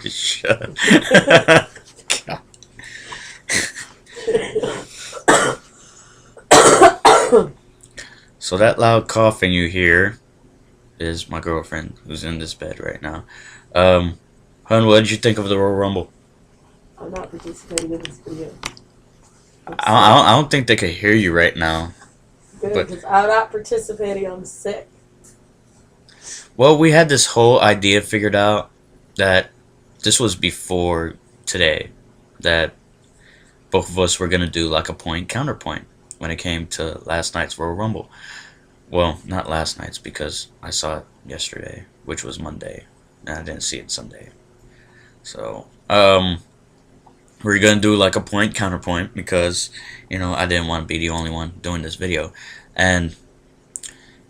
Shut. So that loud coughing you hear is my girlfriend who's in this bed right now. Hun, what did you think of the Royal Rumble? I'm not participating in this video. I don't think they could hear you right now. Good, But because I'm not participating. I'm sick. well, we had this whole idea figured out that this was before today that both of us were gonna do like a point counterpoint when it came to last night's Royal Rumble. Well, not last night's because I saw it yesterday, which was Monday, and I didn't see it Sunday. So, we're gonna do like a point counterpoint because, I didn't want to be the only one doing this video, and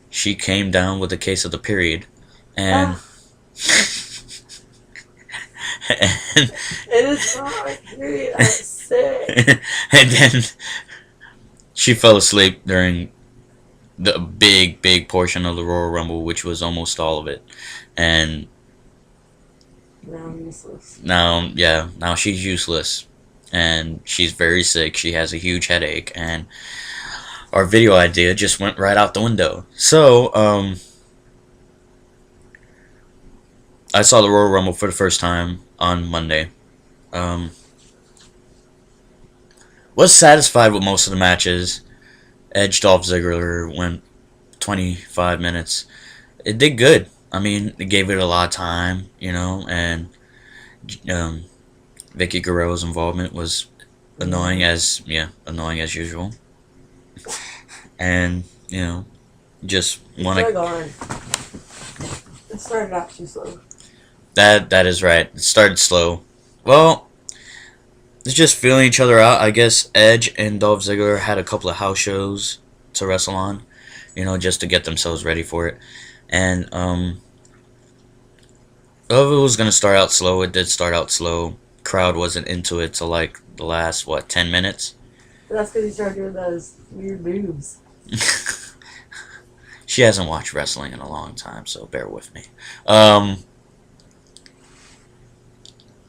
she came down with a case of the period, and Ah, and, it is not my period. I'm sick. and then she fell asleep during the big portion of the Royal Rumble, which was almost all of it, and Now I'm useless. now she's useless, and she's very sick. She has a huge headache, and our video idea just went right out the window. So, I saw the Royal Rumble for the first time on Monday. Um, was satisfied with most of the matches. Edge Dolph Ziggler went 25 minutes. It did good. I mean, it gave it a lot of time, and um, Vicky Guerrero's involvement was annoying as usual. And just want It's to. gone. It started out too slow. That is right. It started slow. Well, it's just feeling each other out. I guess Edge and Dolph Ziggler had a couple of house shows to wrestle on, just to get themselves ready for it. And well, if it was gonna start out slow, it did start out slow. Crowd wasn't into it till like the last 10 minutes. But that's because he started doing those weird moves. She hasn't watched wrestling in a long time, so bear with me.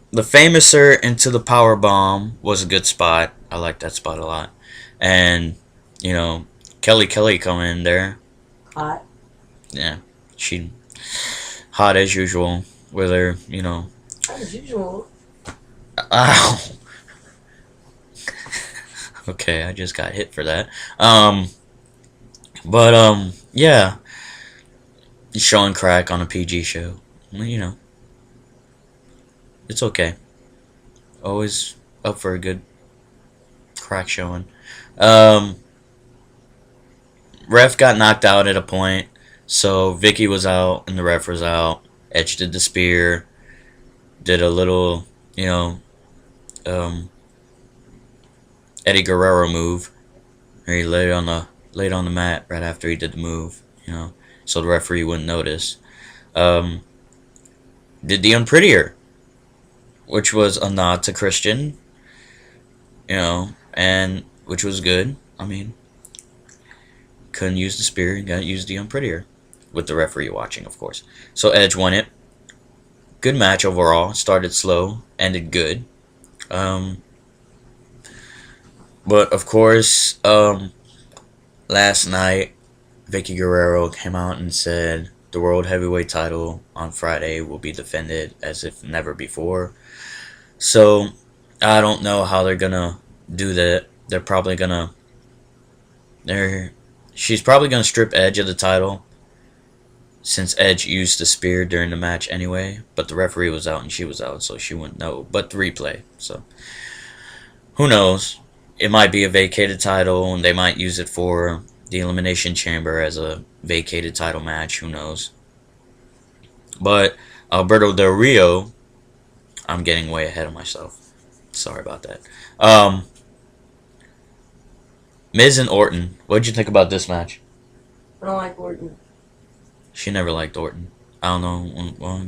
The Famouser into the power bomb was a good spot. I like that spot a lot. And Kelly coming in there. Hot. Yeah, she hot as usual with her. As usual. Ow. Okay, I just got hit for that. But yeah, showing crack on a PG show. Well, it's okay. Always up for a good crack showing. Um, Ref got knocked out at a point, so Vicky was out and the ref was out. Edge did the spear, did a little, um, Eddie Guerrero move. Where he laid on the mat right after he did the move, so the referee wouldn't notice. Um, did the unprettier, which was a nod to Christian, and which was good. I mean, couldn't use the spear, got to use the unprettier, with the referee watching, of course. So Edge won it. Good match overall. Started slow, ended good. Um, but of course, last night, Vicky Guerrero came out and said the World Heavyweight title on Friday will be defended as if never before. So, I don't know how they're gonna do that. They're probably gonna. She's probably gonna strip Edge of the title, since Edge used the spear during the match anyway. But the referee was out and she was out, so she wouldn't know. But the replay, so who knows? It might be a vacated title, and they might use it for the Elimination Chamber as a vacated title match. Who knows? But Alberto Del Rio, I'm getting way ahead of myself. Sorry about that. Miz and Orton. What did you think about this match? I don't like Orton. She never liked Orton. I don't know. Well,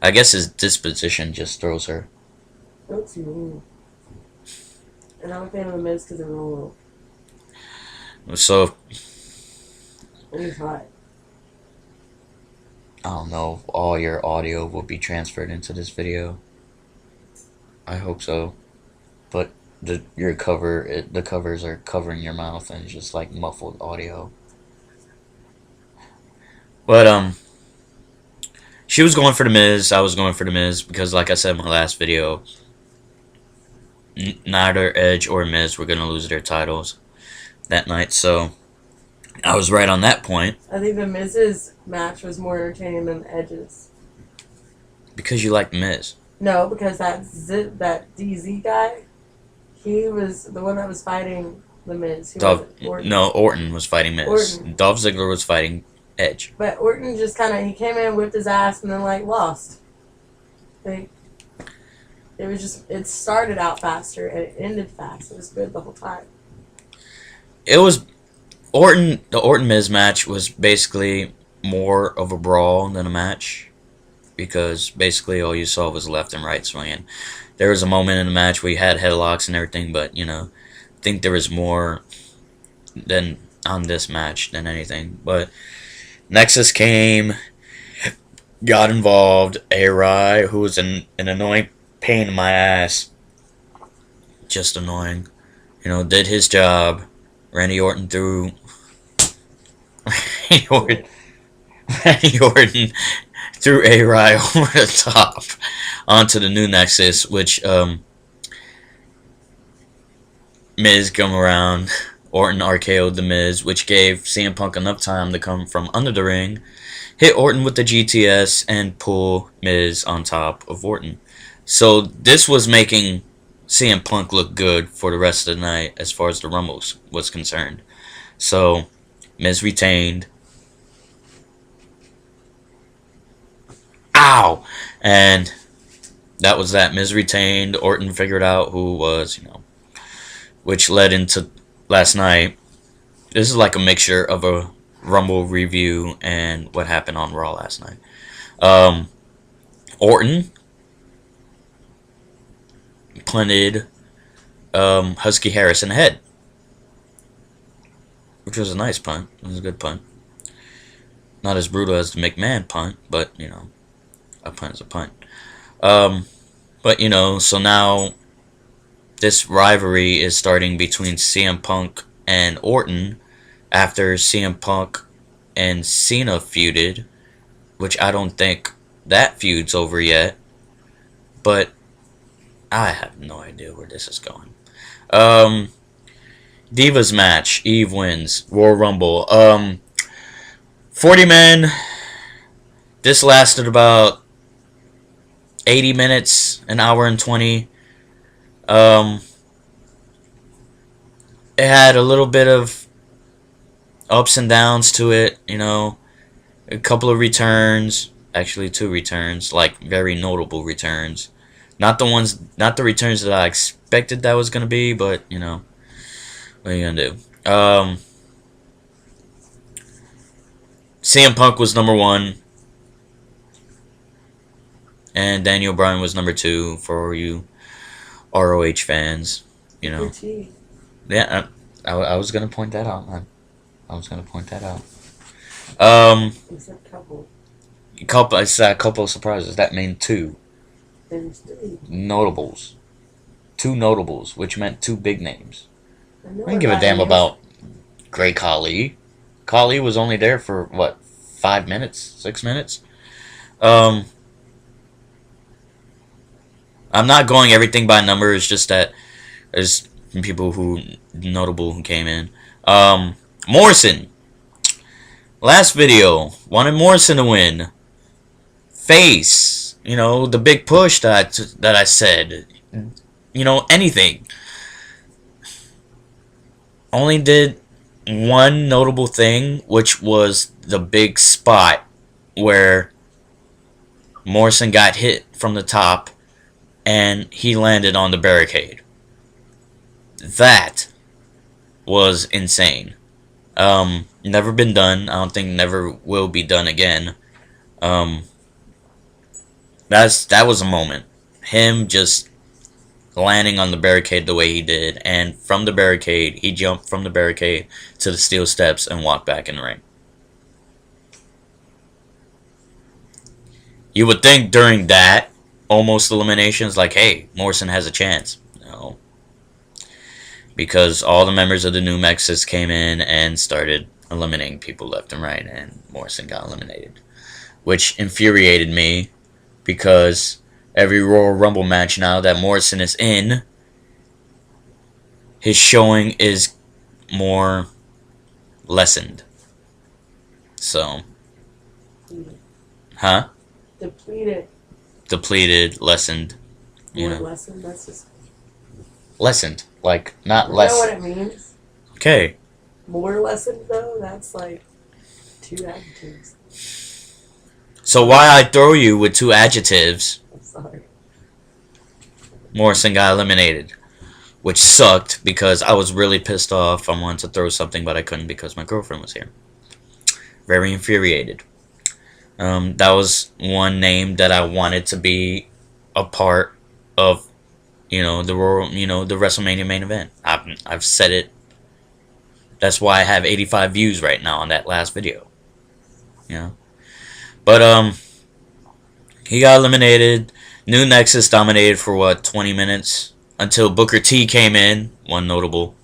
I guess his disposition just throws her. That's mean. And I'm a fan of the Miz because they're royal. So And he's hot. I don't know if all your audio will be transferred into this video. I hope so. But the covers are covering your mouth and it's just like muffled audio. But she was going for the Miz. I was going for the Miz because, like I said in my last video, neither Edge or Miz were gonna lose their titles that night. So I was right on that point. I think the Miz's match was more entertaining than Edge's. Because you like Miz. No, because that DZ guy, he was the one that was fighting the Miz. Orton was fighting Miz. Orton. Dolph Ziggler was fighting Edge. But Orton just kind of, he came in, whipped his ass, and then like lost. It started out faster and it ended fast. It was good the whole time. It was the Orton Miz match was basically more of a brawl than a match. Because basically all you saw was left and right swinging. There was a moment in the match where you had headlocks and everything, but I think there was more than on this match than anything. But Nexus came, got involved. A-Rye, who was an annoying pain in my ass, just annoying, did his job. Randy Orton threw Randy Orton threw A-Rye over the top onto the new Nexus, which Miz come around. Orton RKO'd the Miz, which gave CM Punk enough time to come from under the ring, hit Orton with the GTS, and pull Miz on top of Orton. So this was making CM Punk look good for the rest of the night as far as the Rumble was concerned. So Miz retained. Ow! And that was that. Miz retained. Orton figured out who was, which led into last night. This is like a mixture of a Rumble review and what happened on Raw last night. Orton punted Husky Harris in the head, which was a nice punt. It was a good punt. Not as brutal as the McMahon punt, but, a punt is a punt. But, so now this rivalry is starting between CM Punk and Orton after CM Punk and Cena feuded, which I don't think that feud's over yet. But I have no idea where this is going. Divas match. Eve wins. Royal Rumble. 40 men. This lasted about 80 minutes, an hour and 20. It had a little bit of ups and downs to it, a couple of returns, actually 2 returns, like very notable returns. Not the returns that I expected that was going to be, but, what are you going to do? CM Punk was number 1. And Daniel Bryan was number 2 for you ROH fans, Yeah, I was gonna point that out, man. I was gonna point that out. It's a couple. I said a couple of surprises. That meant 2 notables. 2 notables, which meant 2 big names. I didn't give a damn about Great Khali. Khali was only there for what, 5 minutes, 6 minutes. I'm not going everything by number. It's just that there's people notable who came in. Morrison. Last video. Wanted Morrison to win. Face. The big push that I said. Anything. Only did one notable thing, which was the big spot where Morrison got hit from the top and he landed on the barricade. That was insane. Never been done. I don't think never will be done again. That was a moment. Him just landing on the barricade the way he did, and from the barricade, he jumped from the barricade to the steel steps and walked back in the ring. You would think during that almost eliminations, like, hey, Morrison has a chance. No, because all the members of the New Nexus came in and started eliminating people left and right, and Morrison got eliminated, which infuriated me because every Royal Rumble match now that Morrison is in, his showing is more lessened. So, huh? Depleted. Depleted, lessened, you More know. lessened. That's just. Lessened, like not You less. know what it means? Okay. More lessened though. That's like 2 adjectives. So why I throw you with 2 adjectives? I'm sorry. Morrison got eliminated, which sucked because I was really pissed off. I wanted to throw something, but I couldn't because my girlfriend was here. Very infuriated. That was one name that I wanted to be a part of, the Royal, the WrestleMania main event. I've said it. That's why I have 85 views right now on that last video. But he got eliminated. New Nexus dominated for what, 20 minutes until Booker T came in. One notable.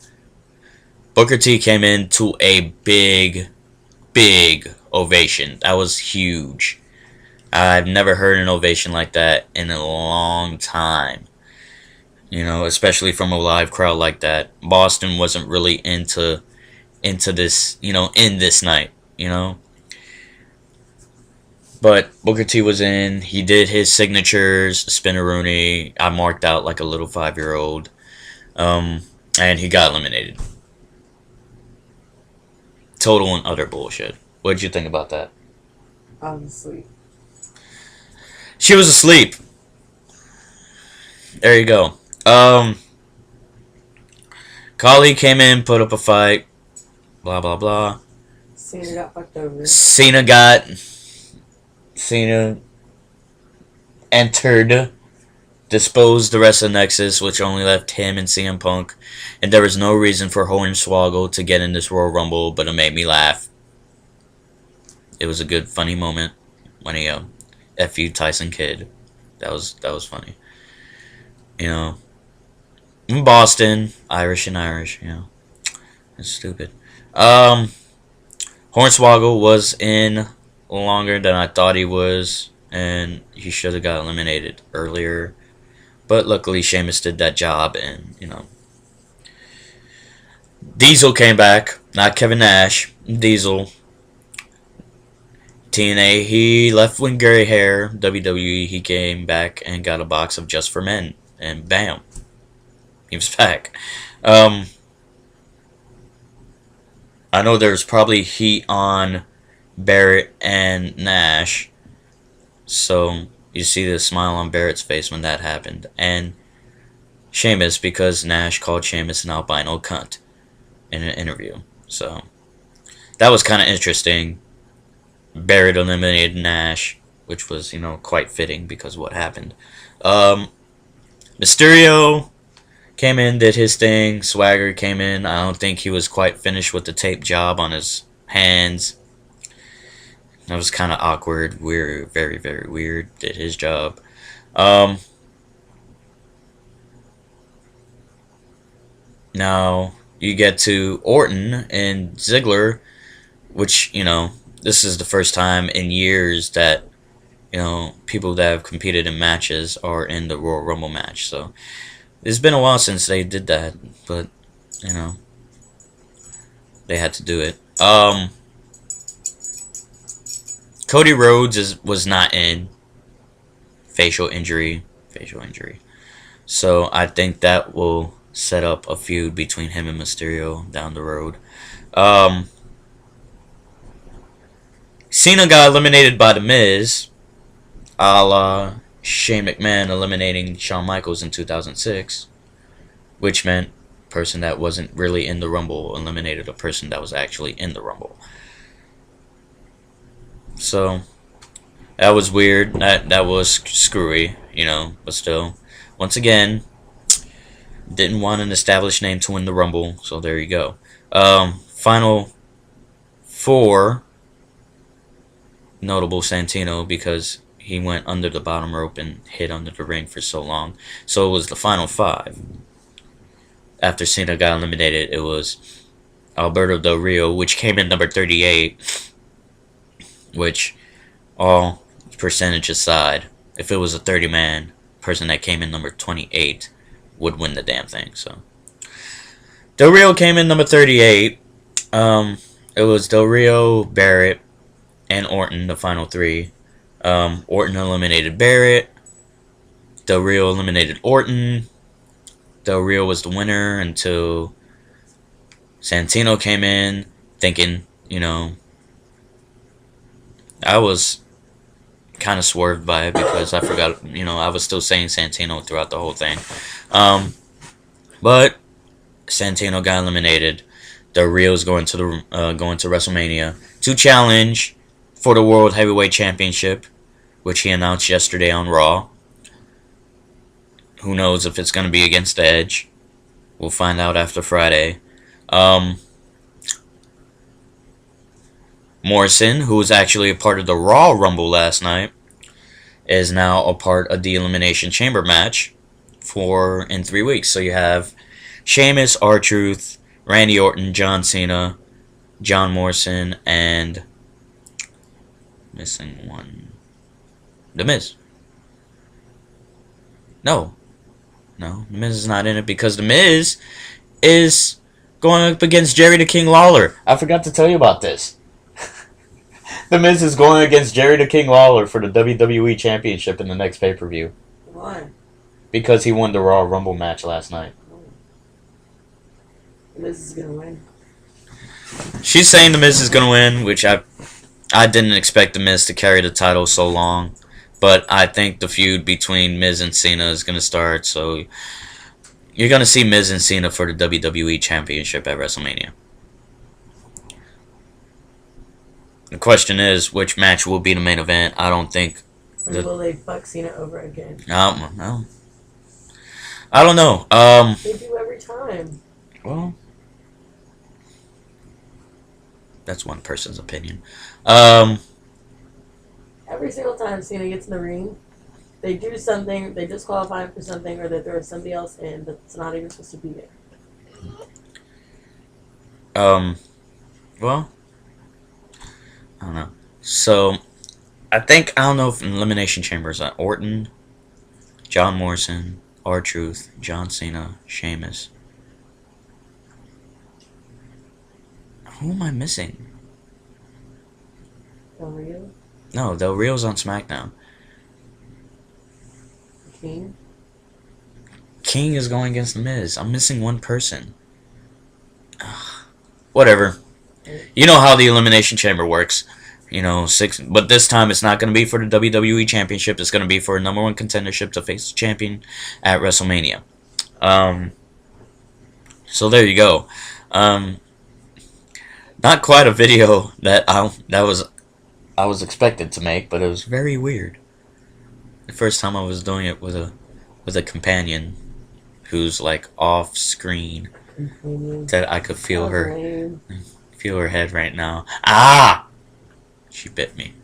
Booker T came in to a big ovation. That was huge. I've never heard an ovation like that in a long time. Especially from a live crowd like that. Boston wasn't really into this, in this night, But Booker T was in. He did his signatures, Spinneroonie. I marked out like a little 5-year-old. And he got eliminated. Total and utter bullshit. What did you think about that? Obviously. She was asleep. There you go. Kali came in, put up a fight. Blah, blah, blah. Cena got fucked over. Cena entered, disposed the rest of the Nexus, which only left him and CM Punk. And there was no reason for Hornswoggle to get in this Royal Rumble, but it made me laugh. It was a good, funny moment when he F you Tyson Kidd. That was funny. In Boston, Irish and Irish, It's stupid. Hornswoggle was in longer than I thought he was, and he should have got eliminated earlier. But luckily, Sheamus did that job, and, Diesel came back, not Kevin Nash. Diesel. TNA, he left with gray hair. WWE, he came back and got a box of Just for Men, and bam, he was back. I know there's probably heat on Barrett and Nash, so you see the smile on Barrett's face when that happened. And Sheamus, because Nash called Sheamus an albino cunt in an interview. So that was kind of interesting. Barrett eliminated Nash, which was, quite fitting because of what happened. Mysterio came in, did his thing. Swagger came in. I don't think he was quite finished with the tape job on his hands. That was kind of awkward. Weird, very, very weird. Did his job. Now you get to Orton and Ziggler, which, this is the first time in years that, people that have competed in matches are in the Royal Rumble match. So it's been a while since they did that, but, they had to do it. Cody Rhodes was not in. Facial injury. So I think that will set up a feud between him and Mysterio down the road. Cena got eliminated by The Miz, a la Shane McMahon eliminating Shawn Michaels in 2006, which meant a person that wasn't really in the Rumble eliminated a person that was actually in the Rumble. So that was weird. That was screwy, but still, once again, didn't want an established name to win the Rumble, so there you go. Final 4. Notable Santino because he went under the bottom rope and hid under the ring for so long. So it was the final 5. After Cena got eliminated, it was Alberto Del Rio, which came in number 38, which, all percentage aside, if it was a 30-man person that came in number 28 would win the damn thing. So Del Rio came in number 38. It was Del Rio, Barrett, and Orton, the final 3. Orton eliminated Barrett. Del Rio eliminated Orton. Del Rio was the winner until Santino came in, thinking, I was kind of swerved by it because I forgot, I was still saying Santino throughout the whole thing. But Santino got eliminated. Del Rio's going to WrestleMania to challenge for the World Heavyweight Championship, which he announced yesterday on Raw. Who knows if it's going to be against Edge? We'll find out after Friday. Morrison, who was actually a part of the Raw Rumble last night, is now a part of the Elimination Chamber match in 3 weeks. So you have Sheamus, R-Truth, Randy Orton, John Cena, John Morrison, and missing one, The Miz. No, The Miz is not in it because The Miz is going up against Jerry the King Lawler. I forgot to tell you about this. The Miz is going against Jerry the King Lawler for the WWE Championship in the next pay-per-view. Why? Because he won the Raw Rumble match last night. The Miz is gonna win. She's saying The Miz is gonna win, which I didn't expect The Miz to carry the title so long. But I think the feud between Miz and Cena is gonna start, so you're gonna see Miz and Cena for the WWE Championship at WrestleMania. The question is, which match will be the main event? I don't think. Or will they fuck Cena over again? No. I don't know. They do every time. Well, that's one person's opinion. Every single time Cena gets in the ring, they do something, they disqualify him for something, or they throw somebody else in that's not even supposed to be there. Well, I don't know. So, I don't know if Elimination Chamber is Orton, John Morrison, R-Truth, John Cena, Sheamus. Who am I missing? Del Rio? No, Del Rio's on SmackDown. King? King is going against The Miz. I'm missing one person. Whatever. You know how the Elimination Chamber works. 6. But this time it's not going to be for the WWE Championship. It's going to be for a number 1 contendership to face the champion at WrestleMania. So there you go. Not quite a video that I was expected to make, but it was very weird. The first time I was doing it with a companion who's like off screen, that I could feel her head right now. Ah, she bit me.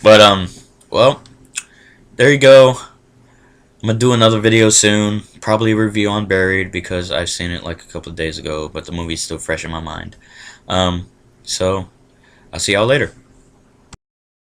But well, there you go. I'm gonna do another video soon. Probably a review on Buried because I've seen it like a couple of days ago, but the movie's still fresh in my mind. So I'll see y'all later.